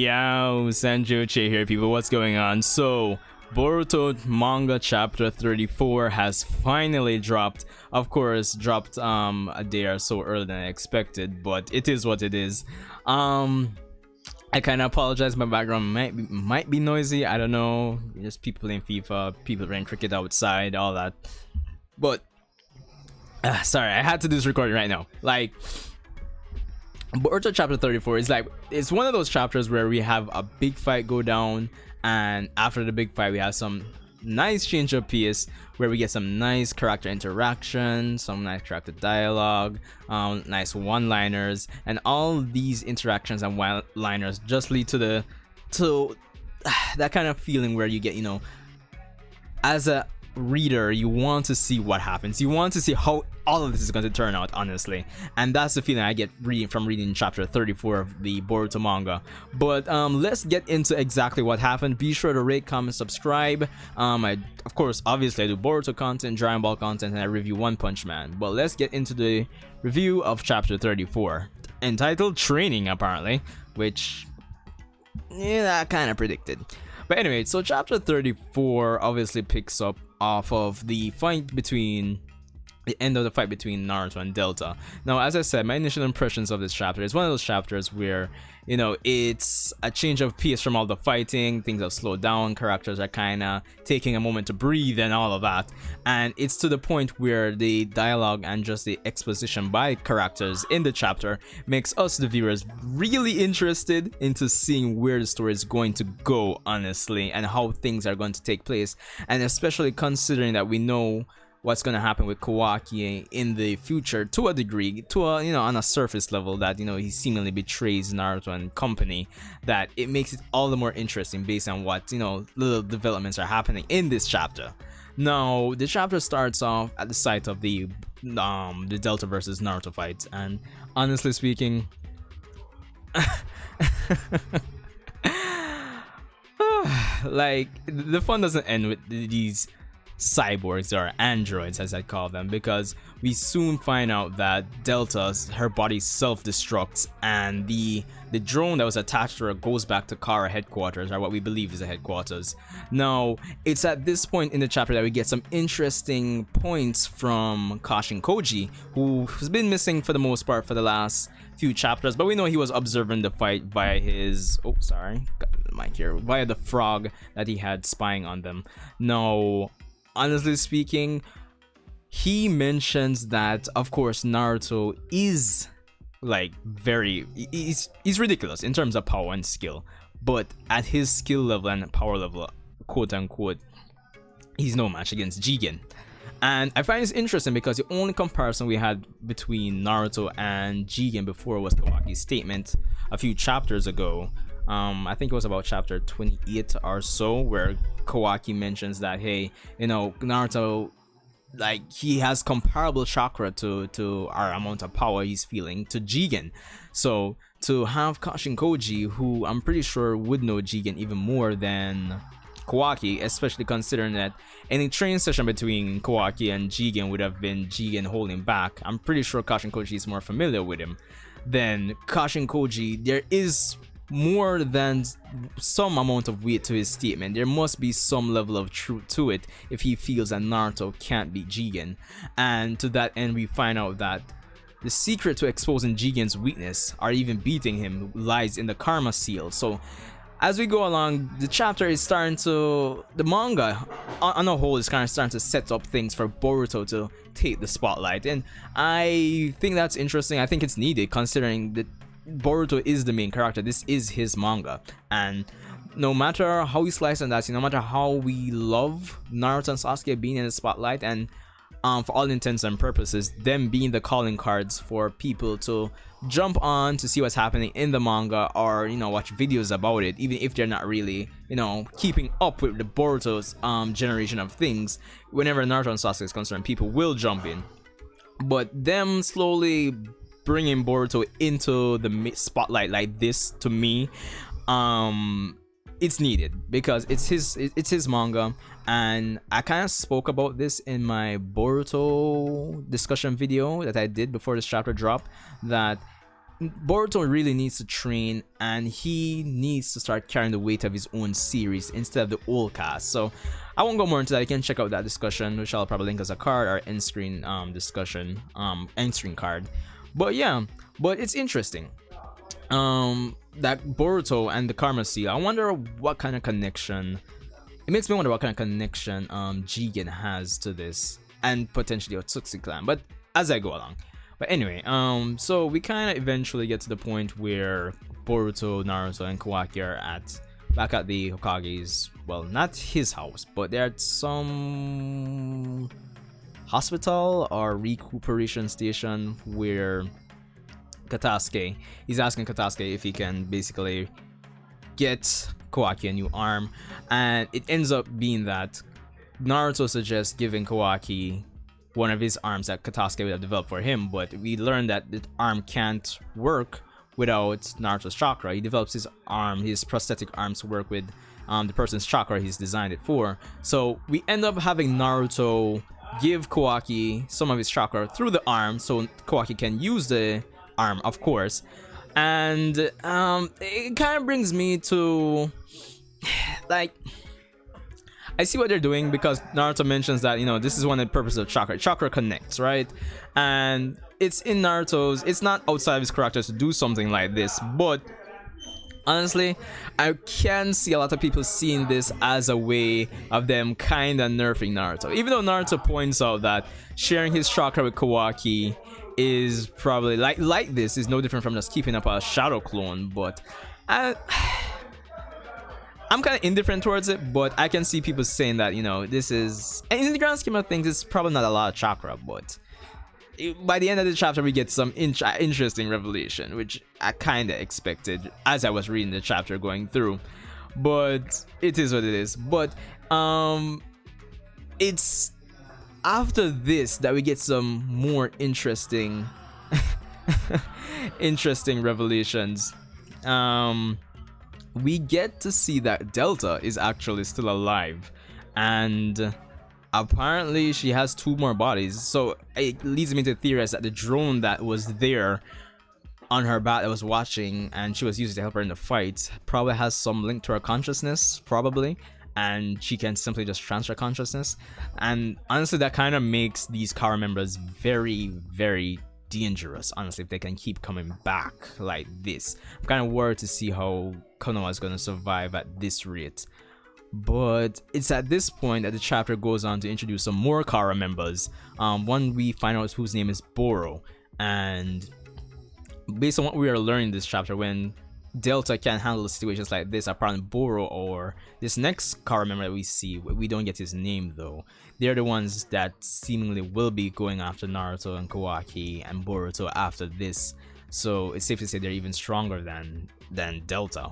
Yo, Sanjuche here, people. What's going on? So, Boruto Manga Chapter 34 has finally dropped. Of course, dropped a day or so earlier than I expected, but it is what it is. I kind of apologize. My background might be noisy. I don't know. Just people playing FIFA, people playing cricket outside, all that. But sorry, I had to do this recording right now. Like, Boruto chapter 34 is it's one of those chapters where we have a big fight go down, and after the big fight we have some nice change of pace where we get some nice character interaction, some nice character dialogue, nice one-liners, and all these interactions and one-liners just lead to that kind of feeling where you get, you know, as a reader, you want to see what happens. You want to see how all of this is going to turn out, honestly, and that's the feeling I get reading chapter 34 of the Boruto manga. But let's get into exactly what happened. Be sure to rate, comment, subscribe. Of course, obviously I do Boruto content, Dragon Ball content, and I review One Punch Man. But let's get into the review of chapter 34, entitled Training, apparently, which I kind of predicted. But anyway, so chapter 34 obviously picks up off of the end of the fight between Naruto and Delta. Now, as I said, my initial impressions of this chapter is one of those chapters where, you know, it's a change of pace from all the fighting. Things have slowed down, characters are kind of taking a moment to breathe and all of that, and it's to the point where the dialogue and just the exposition by characters in the chapter makes us, the viewers, really interested into seeing where the story is going to go, honestly, and how things are going to take place, and especially considering that we know what's going to happen with Kawaki in the future, to a degree, you know, on a surface level, that, you know, he seemingly betrays Naruto and company, that it makes it all the more interesting based on what, you know, little developments are happening in this chapter. Now, the chapter starts off at the site of the Delta versus Naruto fight, and honestly speaking, like, the fun doesn't end with these cyborgs, or androids as I call them, because we soon find out that her body self-destructs, and the drone that was attached to her goes back to Kara headquarters, or what we believe is the headquarters. Now, it's at this point in the chapter that we get some interesting points from Koji, who's been missing for the most part for the last few chapters, but we know he was observing the fight via his via the frog that he had spying on them. Now, honestly speaking, he mentions that, of course, Naruto is like he's ridiculous in terms of power and skill, but at his skill level and power level, quote unquote, he's no match against Jigen. And I find this interesting because the only comparison we had between Naruto and Jigen before was Kawaki's statement a few chapters ago. I think it was about chapter 28 or so, where Kawaki mentions that, hey, you know, Naruto, like, he has comparable chakra to our amount of power he's feeling to Jigen. So to have Koji, who I'm pretty sure would know Jigen even more than Kawaki, especially considering that any training session between Kawaki and Jigen would have been Jigen holding back. I'm pretty sure Koji is more familiar with him than Koji. There is more than some amount of weight to his statement. There must be some level of truth to it if he feels that Naruto can't beat Jigen. And to that end, we find out that the secret to exposing Jigen's weakness, or even beating him, lies in the karma seal. So as we go along, the chapter is starting to, the manga on a whole is kind of starting to set up things for Boruto to take the spotlight, and I think that's interesting. I think it's needed, considering that Boruto is the main character. This is his manga, and no matter how we slice and dice, no matter how we love Naruto and Sasuke being in the spotlight, and for all intents and purposes, them being the calling cards for people to jump on to see what's happening in the manga, or, you know, watch videos about it, even if they're not really, you know, keeping up with the Boruto's generation of things. Whenever Naruto and Sasuke is concerned, people will jump in, but them slowly bringing Boruto into the spotlight like this, to me, it's needed, because it's his manga, and I kind of spoke about this in my Boruto discussion video that I did before this chapter dropped, that Boruto really needs to train, and he needs to start carrying the weight of his own series instead of the old cast. So I won't go more into that. You can check out that discussion, which I'll probably link as a card or end screen discussion, end screen card. But yeah, but it's interesting. That Boruto and the Karma Seal. I wonder what kind of connection. It makes me wonder what kind of connection Jigen has to this, and potentially Otsutsu clan. But as I go along. But anyway, so we kind of eventually get to the point where Boruto, Naruto, and Kawaki are back at the Hokage's, well, not his house, but they're at some hospital or recuperation station where he's asking Katasuke if he can basically get Kawaki a new arm, and it ends up being that Naruto suggests giving Kawaki one of his arms that Katasuke would have developed for him, but we learned that the arm can't work without Naruto's chakra. He develops his prosthetic arms to work with the person's chakra he's designed it for. So we end up having Naruto give Kawaki some of his chakra through the arm so Kawaki can use the arm, of course. And it kind of brings me to, like, I see what they're doing, because Naruto mentions that, you know, this is one of the purposes of chakra. Chakra connects, right? And it's in Naruto's, it's not outside of his character to do something like this, but honestly, I can see a lot of people seeing this as a way of them kind of nerfing Naruto. Even though Naruto points out that sharing his chakra with Kawaki is probably like this is no different from just keeping up a shadow clone, but I'm kind of indifferent towards it. But I can see people saying that, you know, this is, and in the grand scheme of things, it's probably not a lot of chakra, but by the end of the chapter we get some interesting revelation, which I kind of expected as I was reading the chapter going through. But it is what it is. But it's after this that we get some more interesting revelations. We get to see that Delta is actually still alive, and apparently she has 2 more bodies. So it leads me to theorize that the drone that was there on her back that was watching and she was used to help her in the fight probably has some link to her consciousness, probably, and she can simply just transfer consciousness. And honestly, that kind of makes these Kara members very, very dangerous, honestly, if they can keep coming back like this. I'm kind of worried to see how Konoha is going to survive at this rate. But it's at this point that the chapter goes on to introduce some more Kara members. One we find out whose name is Boro, and based on what we are learning this chapter, when Delta can't handle situations like this, apparently Boro or this next Kara member that we see, we don't get his name though, they're the ones that seemingly will be going after Naruto and Kawaki and Boruto after this. So it's safe to say they're even stronger than Delta.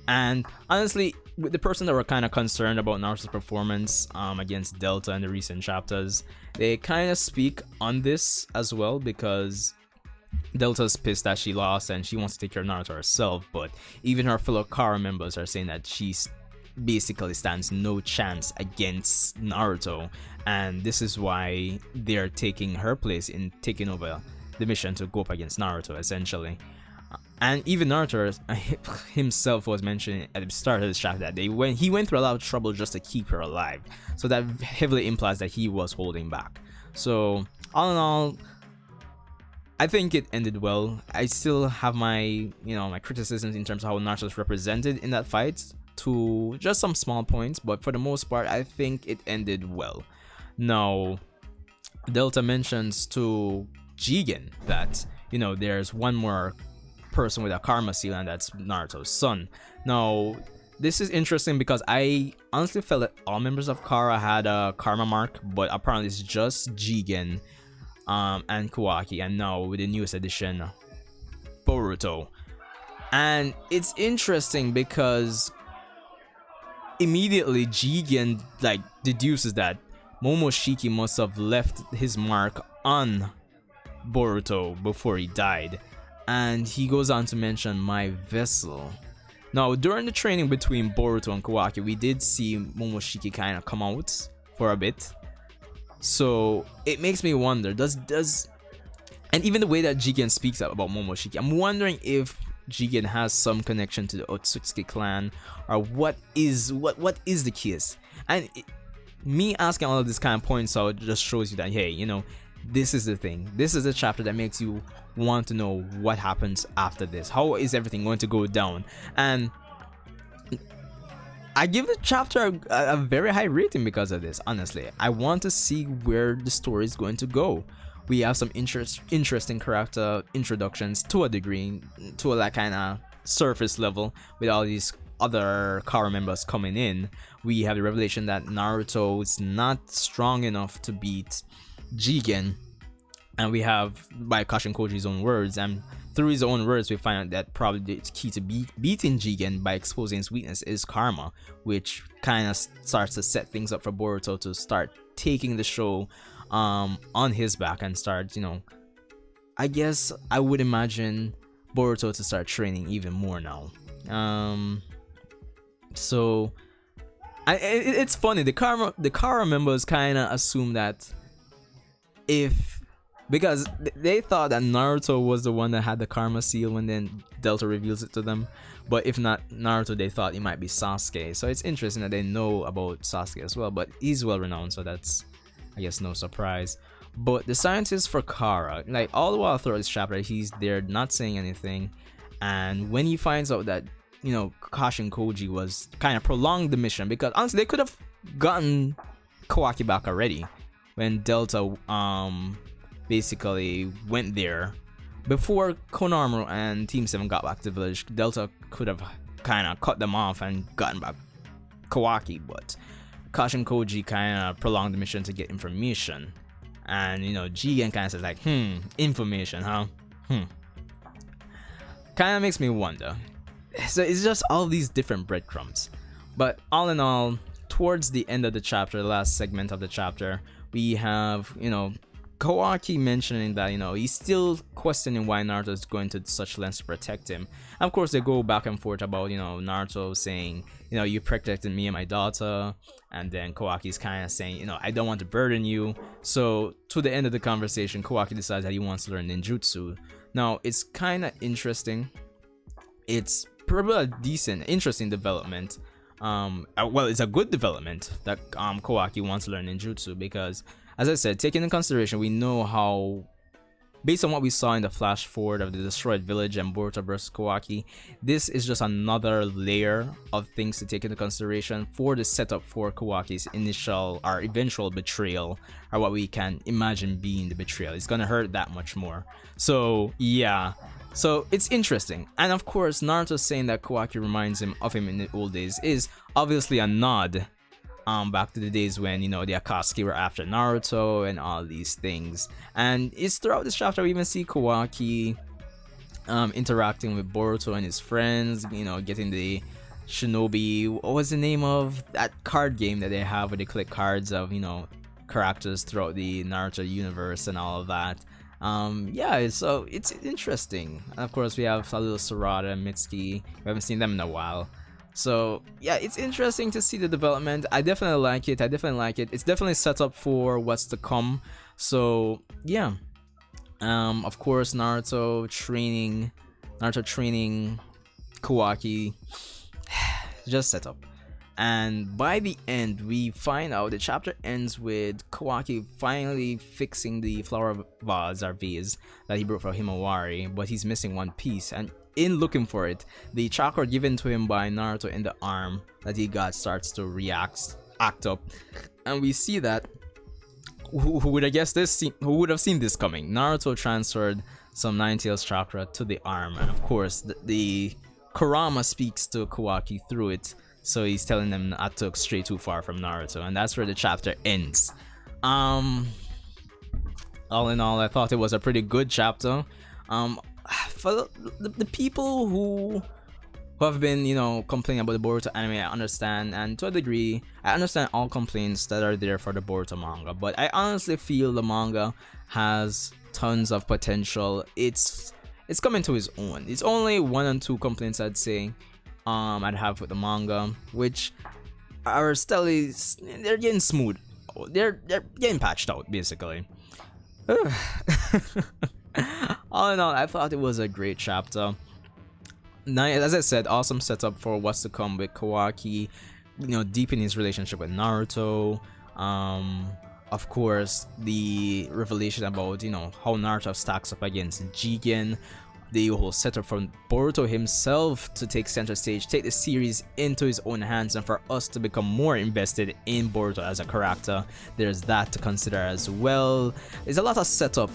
And honestly, with the person that were kind of concerned about Naruto's performance against Delta in the recent chapters, they kind of speak on this as well, because Delta's pissed that she lost and she wants to take care of Naruto herself, but even her fellow Kara members are saying that she basically stands no chance against Naruto, and this is why they're taking her place in taking over the mission to go up against Naruto, essentially. And even Naruto himself was mentioning at the start of this chapter that he went through a lot of trouble just to keep her alive, so that heavily implies that he was holding back. So all in all, I think it ended well. I still have my criticisms in terms of how Naruto was represented in that fight, to just some small points, but for the most part I think it ended well. Now Delta mentions to Jigen that, you know, there's one more person with a karma seal, and that's Naruto's son. Now this is interesting because I honestly felt that all members of Kara had a karma mark, but apparently it's just Jigen and Kawaki, and now with the newest edition, Boruto. And it's interesting because immediately Jigen deduces that Momoshiki must have left his mark on Boruto before he died, and he goes on to mention my vessel. Now during the training between Boruto and Kawaki, we did see Momoshiki kind of come out for a bit, so it makes me wonder, does And even the way that Jigen speaks up about Momoshiki, I'm wondering if Jigen has some connection to the Otsutsuki clan, or what is the case. And me asking all of this kind of points out just shows you that, hey, you know, this is the thing. This is a chapter that makes you want to know what happens after this. How is everything going to go down? And I give the chapter a very high rating because of this. Honestly, I want to see where the story is going to go. We have some interesting character introductions to a degree, to a like kind of surface level, with all these other Kara members coming in. We have the revelation that Naruto is not strong enough to beat Jigen, and we have, by Kashin Koji's own words, and through his own words, we find out that probably the key to beating Jigen by exposing his weakness is karma, which kind of starts to set things up for Boruto to start taking the show on his back and start, you know, I guess I would imagine Boruto to start training even more now. So it's funny, the Kara members kind of assume that because they thought that Naruto was the one that had the karma seal when then Delta reveals it to them, but if not Naruto, they thought it might be Sasuke. So it's interesting that they know about Sasuke as well, but he's well renowned, so that's, I guess, no surprise. But the scientist for Kara, like all the while throughout this chapter, he's there not saying anything, and when he finds out that, you know, Kashin Koji was kind of prolonged the mission, because honestly they could have gotten Kawaki back already when Delta basically went there before Konohamaru and Team 7 got back to the village. Delta could have kind of cut them off and gotten back Kawaki, but Kashin Koji kind of prolonged the mission to get information. And, you know, Jigen kind of says like, information, huh? Kind of makes me wonder. So it's just all these different breadcrumbs. But all in all, towards the end of the chapter, the last segment of the chapter, we have, you know, Kawaki mentioning that, you know, he's still questioning why Naruto is going to such lengths to protect him. And of course, they go back and forth about, you know, Naruto saying, you know, you protected me and my daughter. And then Kawaki's kind of saying, you know, I don't want to burden you. So to the end of the conversation, Kawaki decides that he wants to learn ninjutsu. Now, it's kind of interesting. It's probably a decent, interesting development. Well, it's a good development that Kawaki wants to learn ninjutsu, because, as I said, taking into consideration, we know how, based on what we saw in the flash forward of the destroyed village and Boruto versus Kawaki, this is just another layer of things to take into consideration for the setup for Kawaki's initial or eventual betrayal, or what we can imagine being the betrayal. It's gonna hurt that much more. So yeah, so it's interesting. And of course, Naruto saying that Kawaki reminds him of him in the old days is obviously a nod back to the days when, you know, the Akatsuki were after Naruto and all these things. And it's throughout this chapter we even see Kawaki interacting with Boruto and his friends, you know, getting the Shinobi, what was the name of that card game that they have where they collect cards of, you know, characters throughout the Naruto universe and all of that. Yeah, so it's interesting. And of course we have a little Sarada and Mitsuki. We haven't seen them in a while. So yeah, it's interesting to see the development. I definitely like it. It's definitely set up for what's to come. So yeah, of course Naruto training Kawaki, just set up. And by the end, we find out the chapter ends with Kawaki finally fixing the flower vase or vase that he brought for Himawari, but he's missing one piece. And in looking for it, the chakra given to him by Naruto in the arm that he got starts to act up, and we see that who would have seen this coming? Naruto transferred some Nine-Tails chakra to the arm, and of course the Kurama speaks to Kawaki through it, so he's telling them not to stray too far from Naruto, and that's where the chapter ends. All in all, I thought it was a pretty good chapter. For the people who have been, you know, complaining about the Boruto anime, I understand, and to a degree, I understand all complaints that are there for the Boruto manga, but I honestly feel the manga has tons of potential. It's coming to its own. It's only one and two complaints I'd say I'd have with the manga, which are steadily, they're getting smooth. They're getting patched out, basically. all in all, I thought it was a great chapter. As I said, awesome setup for what's to come with Kawaki, deepening his relationship with Naruto. Of course, the revelation about how Naruto stacks up against Jigen, the whole setup from Boruto himself to take center stage, take the series into his own hands, and for us to become more invested in Boruto as a character. There's that to consider as well. There's a lot of setup,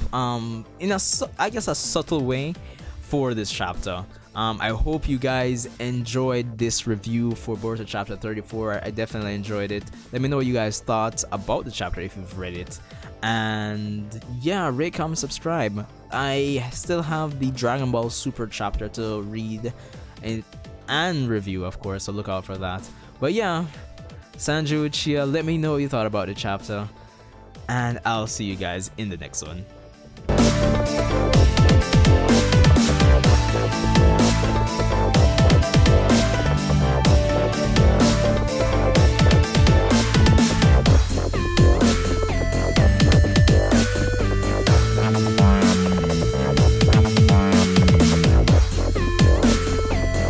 in a subtle way for this chapter. I hope you guys enjoyed this review for Boruto chapter 34. I definitely enjoyed it. Let me know what you guys thought about the chapter if you've read it. And yeah, rate, comment, subscribe. I still have the Dragon Ball Super chapter to read and review, of course, so look out for that. But yeah, Sanju Uchiha, let me know what you thought about the chapter, and I'll see you guys in the next one.